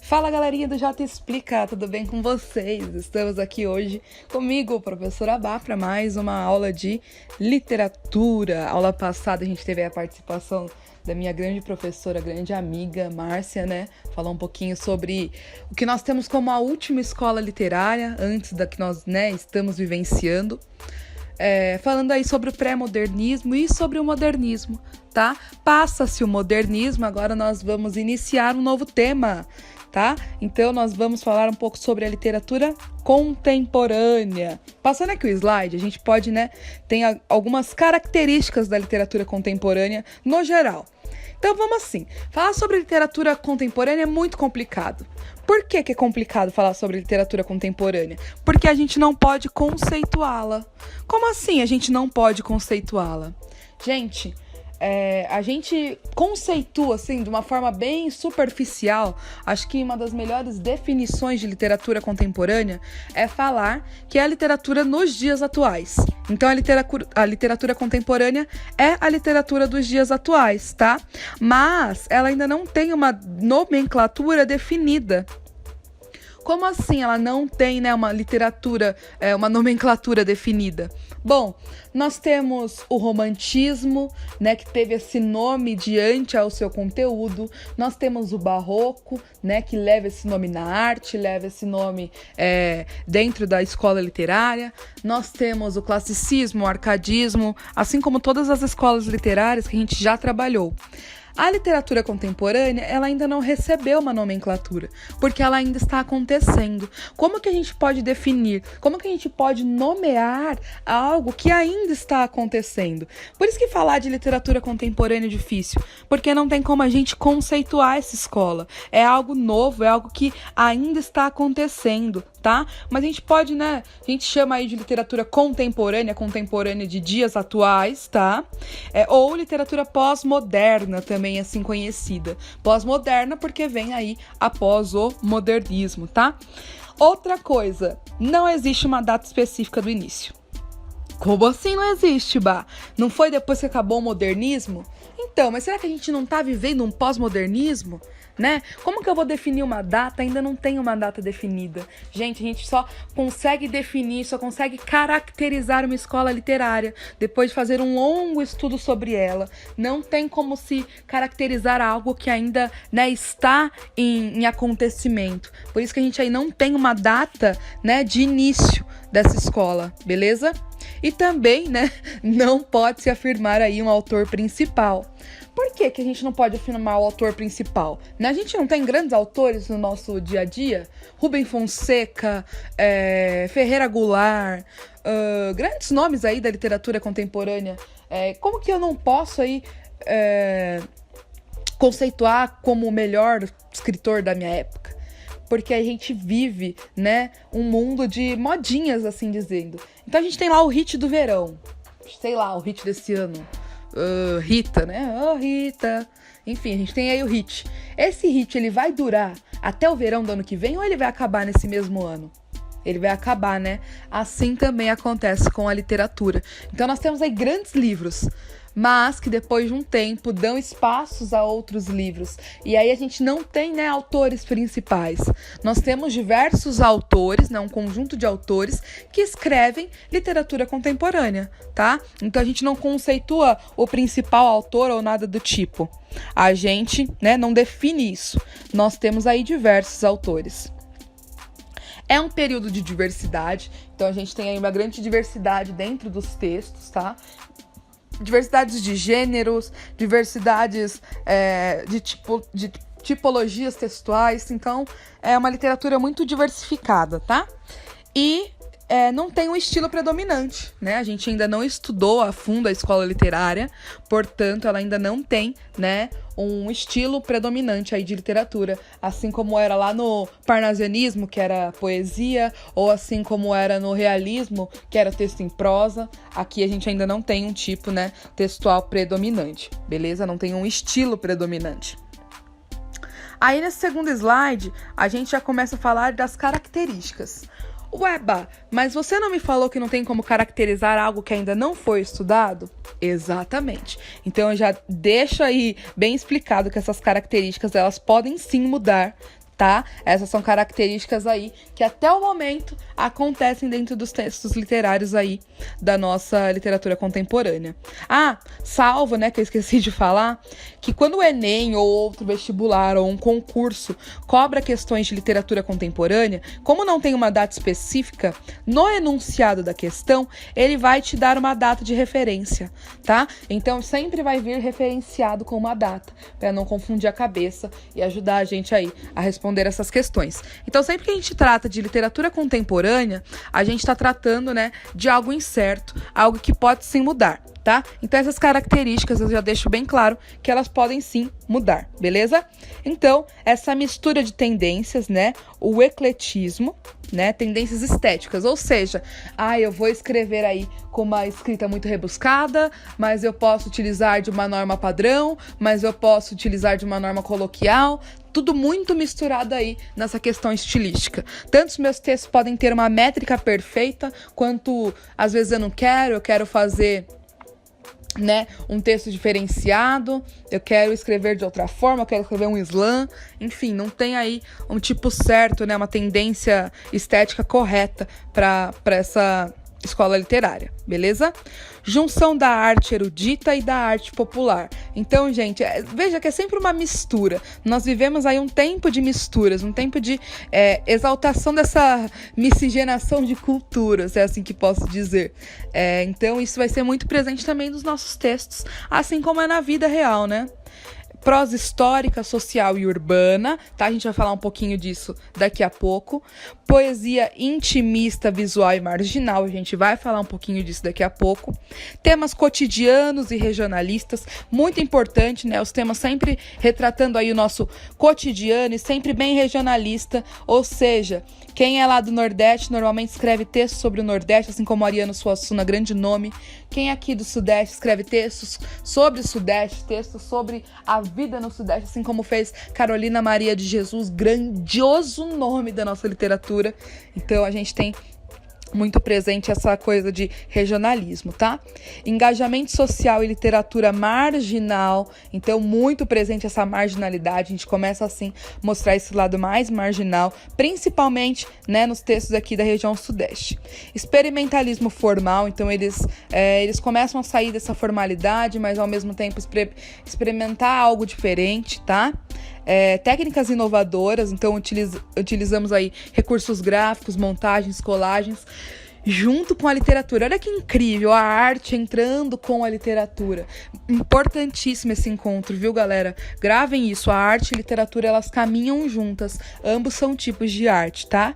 Fala galerinha do Jota Explica, tudo bem com vocês? Estamos aqui hoje comigo, professora Bá, para mais uma aula de literatura. Aula passada a gente teve a participação da minha grande professora, grande amiga, Márcia, né? Falar um pouquinho sobre o que nós temos como a última escola literária, antes da que nós, estamos vivenciando. Falando aí sobre o pré-modernismo e sobre o modernismo, tá? Passa-se o modernismo, agora nós vamos iniciar um novo tema, tá? Então nós vamos falar um pouco sobre a literatura contemporânea. Passando aqui o slide, a gente pode, tem algumas características da literatura contemporânea no geral. Então vamos assim, falar sobre literatura contemporânea é muito complicado. Por que é complicado falar sobre literatura contemporânea? Porque a gente não pode conceituá-la. Como assim a gente não pode conceituá-la? Gente, a gente conceitua, assim, de uma forma bem superficial. Acho que uma das melhores definições de literatura contemporânea é falar que é a literatura nos dias atuais. Então, a literatura contemporânea é a literatura dos dias atuais, tá? Mas ela ainda não tem uma nomenclatura definida. Como assim ela não tem, uma literatura, uma nomenclatura definida? Bom, nós temos o romantismo, que teve esse nome diante ao seu conteúdo. Nós temos o barroco, que leva esse nome na arte, leva esse nome dentro da escola literária. Nós temos o classicismo, o arcadismo, assim como todas as escolas literárias que a gente já trabalhou. A literatura contemporânea, ela ainda não recebeu uma nomenclatura, porque ela ainda está acontecendo. Como que a gente pode definir? Como que a gente pode nomear algo que ainda está acontecendo? Por isso que falar de literatura contemporânea é difícil, porque não tem como a gente conceituar essa escola. É algo novo, é algo que ainda está acontecendo, tá? Mas a gente pode, a gente chama aí de literatura contemporânea de dias atuais, tá? Ou literatura pós-moderna também, assim conhecida. Pós-moderna porque vem aí após o modernismo, tá? Outra coisa, não existe uma data específica do início. Como assim não existe, Bá? Não foi depois que acabou o modernismo? Então, mas será que a gente não tá vivendo um pós-modernismo? Como que eu vou definir uma data? Ainda não tem uma data definida. Gente, a gente só consegue definir, só consegue caracterizar uma escola literária depois de fazer um longo estudo sobre ela. Não tem como se caracterizar algo que ainda, está em acontecimento. Por isso que a gente aí não tem uma data, de início dessa escola, beleza? E também, não pode se afirmar aí um autor principal. Por que a gente não pode afirmar o autor principal? A gente não tem grandes autores no nosso dia a dia? Rubem Fonseca, Ferreira Goulart, grandes nomes aí da literatura contemporânea. Como que eu não posso aí conceituar como o melhor escritor da minha época? Porque a gente vive, um mundo de modinhas, assim dizendo. Então a gente tem lá o hit do verão, sei lá, o hit desse ano. Rita, Rita. Enfim, a gente tem aí o hit. Esse hit, ele vai durar até o verão do ano que vem ou ele vai acabar nesse mesmo ano? Ele vai acabar, Assim também acontece com a literatura. Então nós temos aí grandes livros, mas que depois de um tempo dão espaços a outros livros. E aí a gente não tem, autores principais. Nós temos diversos autores, um conjunto de autores que escrevem literatura contemporânea, tá? Então a gente não conceitua o principal autor ou nada do tipo. A gente, não define isso. Nós temos aí diversos autores. É um período de diversidade, então a gente tem aí uma grande diversidade dentro dos textos, tá? Diversidades de gêneros, diversidades de tipologias textuais. Então, é uma literatura muito diversificada, tá? E não tem um estilo predominante, A gente ainda não estudou a fundo a escola literária, portanto, ela ainda não tem, um estilo predominante aí de literatura, assim como era lá no parnasianismo, que era poesia, ou assim como era no realismo, que era texto em prosa. Aqui a gente ainda não tem um tipo, textual predominante, beleza? Não tem um estilo predominante. Aí nesse segundo slide, a gente já começa a falar das características. Ué, Bá, mas você não me falou que não tem como caracterizar algo que ainda não foi estudado? Exatamente. Então eu já deixo aí bem explicado que essas características elas podem sim mudar tá? Essas são características aí que até o momento acontecem dentro dos textos literários aí da nossa literatura contemporânea. Salvo, né, que eu esqueci de falar, que quando o Enem ou outro vestibular ou um concurso cobra questões de literatura contemporânea, como não tem uma data específica, no enunciado da questão, ele vai te dar uma data de referência, tá? Então sempre vai vir referenciado com uma data, para não confundir a cabeça e ajudar a gente aí a responder essas questões. Então sempre que a gente trata de literatura contemporânea, a gente está tratando, né, de algo incerto, algo que pode sim mudar, tá? Então essas características eu já deixo bem claro que elas podem sim mudar, beleza? Então, essa mistura de tendências, né, o ecletismo, né, tendências estéticas, ou seja, eu vou escrever aí com uma escrita muito rebuscada, mas eu posso utilizar de uma norma padrão, mas eu posso utilizar de uma norma coloquial, tudo muito misturado aí nessa questão estilística. Tanto os meus textos podem ter uma métrica perfeita, quanto às vezes eu quero fazer, né, um texto diferenciado, eu quero escrever de outra forma, eu quero escrever um slam, enfim, não tem aí um tipo certo, né, uma tendência estética correta para essa escola literária, beleza? Junção da arte erudita e da arte popular. Então, gente, veja que é sempre uma mistura. Nós vivemos aí um tempo de misturas, um tempo de exaltação dessa miscigenação de culturas, é assim que posso dizer. Então, isso vai ser muito presente também nos nossos textos, assim como é na vida real, né? Prosa histórica, social e urbana, tá? A gente vai falar um pouquinho disso daqui a pouco. Poesia intimista, visual e marginal, a gente vai falar um pouquinho disso daqui a pouco. Temas cotidianos e regionalistas, muito importante, né? Os temas sempre retratando aí o nosso cotidiano e sempre bem regionalista, ou seja, quem é lá do Nordeste normalmente escreve textos sobre o Nordeste, assim como Ariano Suassuna, grande nome. Quem é aqui do Sudeste escreve textos sobre o Sudeste, textos sobre a vida no Sudeste, assim como fez Carolina Maria de Jesus, grandioso nome da nossa literatura. Então a gente tem muito presente essa coisa de regionalismo, tá? Engajamento social e literatura marginal, então muito presente essa marginalidade, a gente começa assim a mostrar esse lado mais marginal, principalmente, né, nos textos aqui da região sudeste. Experimentalismo formal, então eles começam a sair dessa formalidade, mas ao mesmo tempo experimentar algo diferente, tá? Técnicas inovadoras, então utilizamos aí recursos gráficos, montagens, colagens, junto com a literatura. Olha que incrível, a arte entrando com a literatura. Importantíssimo esse encontro, viu, galera? Gravem isso, a arte e a literatura, elas caminham juntas. Ambos são tipos de arte, tá?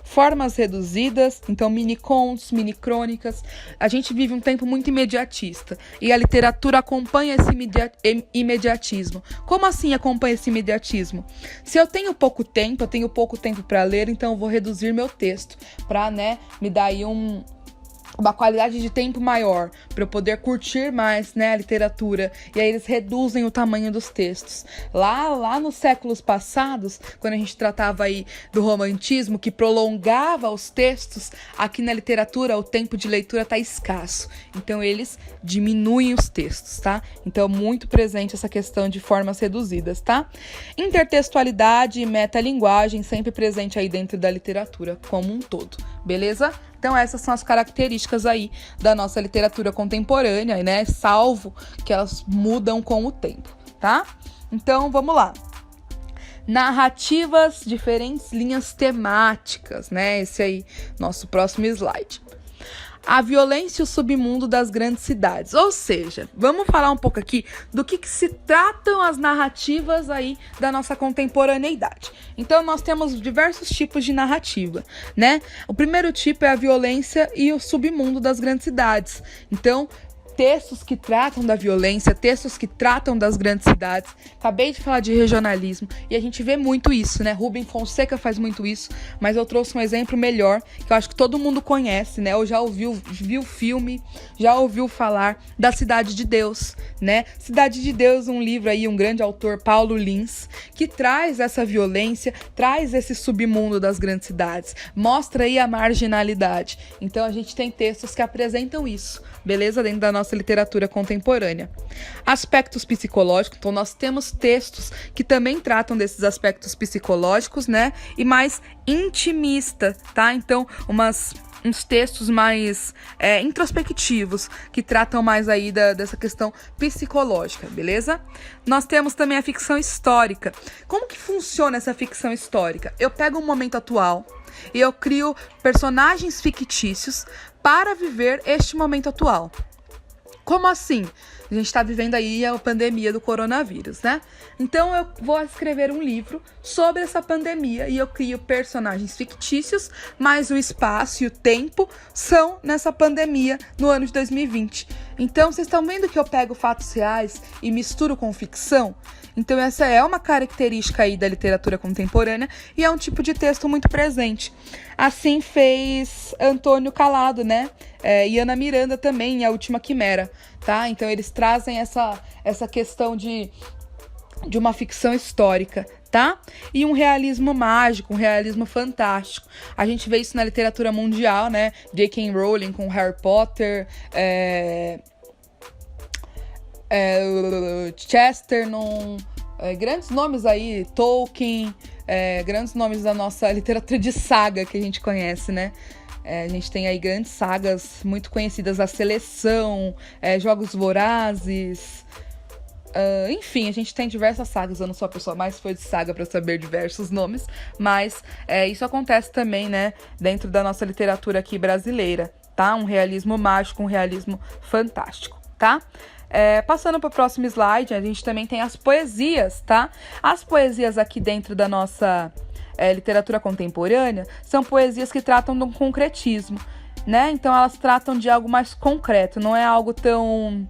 Formas reduzidas, então mini contos, mini crônicas. A gente vive um tempo muito imediatista e a literatura acompanha esse imediatismo. Como assim acompanha esse imediatismo? Se eu tenho pouco tempo para ler, então eu vou reduzir meu texto para, né, me dar aí uma qualidade de tempo maior, para eu poder curtir mais, né, a literatura. E aí eles reduzem o tamanho dos textos. Lá nos séculos passados, quando a gente tratava aí do romantismo, que prolongava os textos, aqui na literatura o tempo de leitura tá escasso. Então eles diminuem os textos, tá? Então muito presente essa questão de formas reduzidas, tá? Intertextualidade e metalinguagem sempre presente aí dentro da literatura como um todo, beleza? Então essas são as características aí da nossa literatura contemporânea, né? Salvo que elas mudam com o tempo, tá? Então vamos lá. Narrativas, diferentes linhas temáticas, né? Esse aí, nosso próximo slide. A violência e o submundo das grandes cidades. Ou seja, vamos falar um pouco aqui do que se tratam as narrativas aí da nossa contemporaneidade. Então, nós temos diversos tipos de narrativa, né? O primeiro tipo é a violência e o submundo das grandes cidades. Então, textos que tratam da violência, textos que tratam das grandes cidades. Acabei de falar de regionalismo e a gente vê muito isso, né? Rubem Fonseca faz muito isso, mas eu trouxe um exemplo melhor, que eu acho que todo mundo conhece, né? Ou já viu o filme, já ouviu falar da Cidade de Deus, né? Cidade de Deus, um livro aí, um grande autor, Paulo Lins, que traz essa violência, traz esse submundo das grandes cidades, mostra aí a marginalidade. Então a gente tem textos que apresentam isso, beleza? Dentro da nossa nossa literatura contemporânea. Aspectos psicológicos, então nós temos textos que também tratam desses aspectos psicológicos, né? E mais intimista, tá? Então, uns textos mais introspectivos, que tratam mais aí dessa questão psicológica, beleza? Nós temos também a ficção histórica. Como que funciona essa ficção histórica? Eu pego um momento atual e eu crio personagens fictícios para viver este momento atual. Como assim? A gente está vivendo aí a pandemia do coronavírus, né? Então eu vou escrever um livro sobre essa pandemia e eu crio personagens fictícios, mas o espaço e o tempo são nessa pandemia no ano de 2020. Então vocês estão vendo que eu pego fatos reais e misturo com ficção? Então essa é uma característica aí da literatura contemporânea e é um tipo de texto muito presente. Assim fez Antônio Calado, né? E Ana Miranda também, em A Última Quimera, tá? Então eles trazem essa questão de uma ficção histórica, tá? E um realismo mágico, um realismo fantástico. A gente vê isso na literatura mundial, né? J.K. Rowling com Harry Potter, Chesterton, grandes nomes aí, Tolkien, grandes nomes da nossa literatura de saga que a gente conhece, né? A gente tem aí grandes sagas muito conhecidas, A Seleção, Jogos Vorazes, enfim, a gente tem diversas sagas. Eu não sou a pessoa mais fã de saga para saber diversos nomes, mas isso acontece também, né, dentro da nossa literatura aqui brasileira, tá? Um realismo mágico, um realismo fantástico, tá? Passando para o próximo slide, a gente também tem as poesias, tá? As poesias aqui dentro da nossa literatura contemporânea são poesias que tratam de um concretismo, né? Então elas tratam de algo mais concreto, não é algo tão,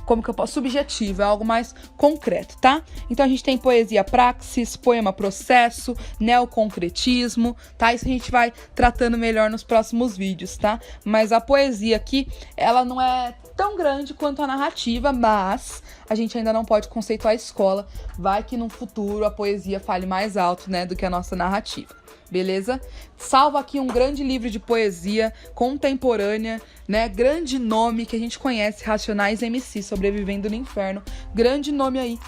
como que eu posso, subjetivo, é algo mais concreto, tá? Então a gente tem poesia praxis, poema processo, neoconcretismo, tá? Isso a gente vai tratando melhor nos próximos vídeos, tá? Mas a poesia aqui, ela não é tão grande quanto a narrativa, mas a gente ainda não pode conceituar a escola. Vai que no futuro a poesia fale mais alto, né, do que a nossa narrativa. Beleza? Salvo aqui um grande livro de poesia contemporânea, né? Grande nome que a gente conhece, Racionais MC, Sobrevivendo no Inferno. Grande nome aí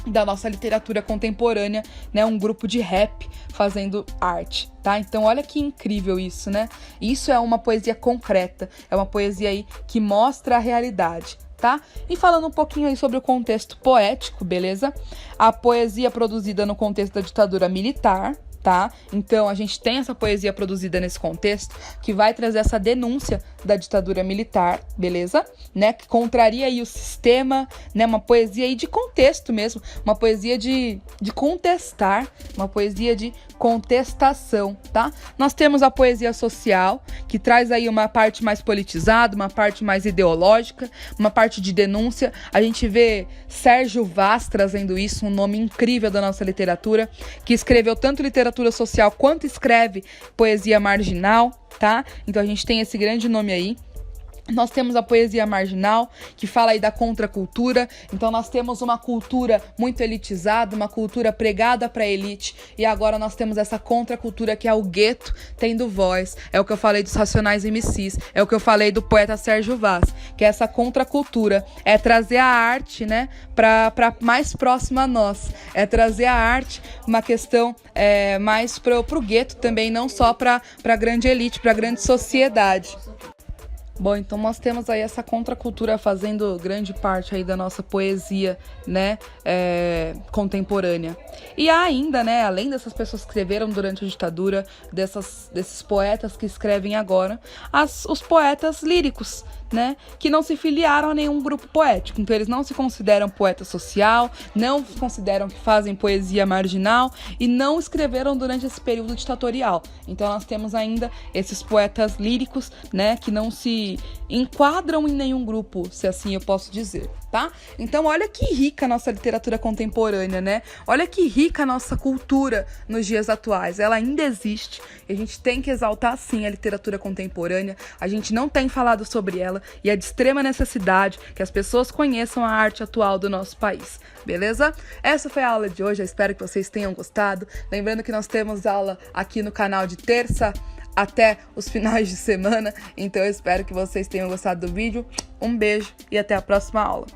da nossa literatura contemporânea, né? Um grupo de rap fazendo arte, tá? Então olha que incrível isso, né? Isso é uma poesia concreta, é uma poesia aí que mostra a realidade, tá? E falando um pouquinho aí sobre o contexto poético, beleza? A poesia produzida no contexto da ditadura militar, tá? Então a gente tem essa poesia produzida nesse contexto que vai trazer essa denúncia da ditadura militar, beleza? Né? Que contraria aí o sistema, né? Uma poesia aí de contexto mesmo, uma poesia de contestar, uma poesia de contestação, tá? Nós temos a poesia social, que traz aí uma parte mais politizada, uma parte mais ideológica, uma parte de denúncia. A gente vê Sérgio Vaz trazendo isso, um nome incrível da nossa literatura, que escreveu tanto literatura social quanto escreve poesia marginal, tá? Então a gente tem esse grande nome aí. Nós temos a poesia marginal, que fala aí da contracultura. Então nós temos uma cultura muito elitizada, uma cultura pregada para a elite, e agora nós temos essa contracultura que é o gueto tendo voz. É o que eu falei dos Racionais MCs, é o que eu falei do poeta Sérgio Vaz, que é essa contracultura, é trazer a arte, né, para mais próxima a nós, é trazer a arte, uma questão mais pro gueto também, não só para a grande elite, para a grande sociedade. Bom, então nós temos aí essa contracultura fazendo grande parte aí da nossa poesia, né, contemporânea. E há ainda, né, além dessas pessoas que escreveram durante a ditadura, desses poetas que escrevem agora, os poetas líricos, né, que não se filiaram a nenhum grupo poético. Então eles não se consideram poeta social, não consideram que fazem poesia marginal e não escreveram durante esse período ditatorial. Então nós temos ainda esses poetas líricos, né, que não se enquadram em nenhum grupo, se assim eu posso dizer, tá? Então olha que rica a nossa literatura contemporânea, né? Olha que rica a nossa cultura nos dias atuais. Ela ainda existe e a gente tem que exaltar sim a literatura contemporânea. A gente não tem falado sobre ela e é de extrema necessidade que as pessoas conheçam a arte atual do nosso país, beleza? Essa foi a aula de hoje, eu espero que vocês tenham gostado. Lembrando que nós temos aula aqui no canal de terça até os finais de semana. Então eu espero que vocês tenham gostado do vídeo. Um beijo e até a próxima aula.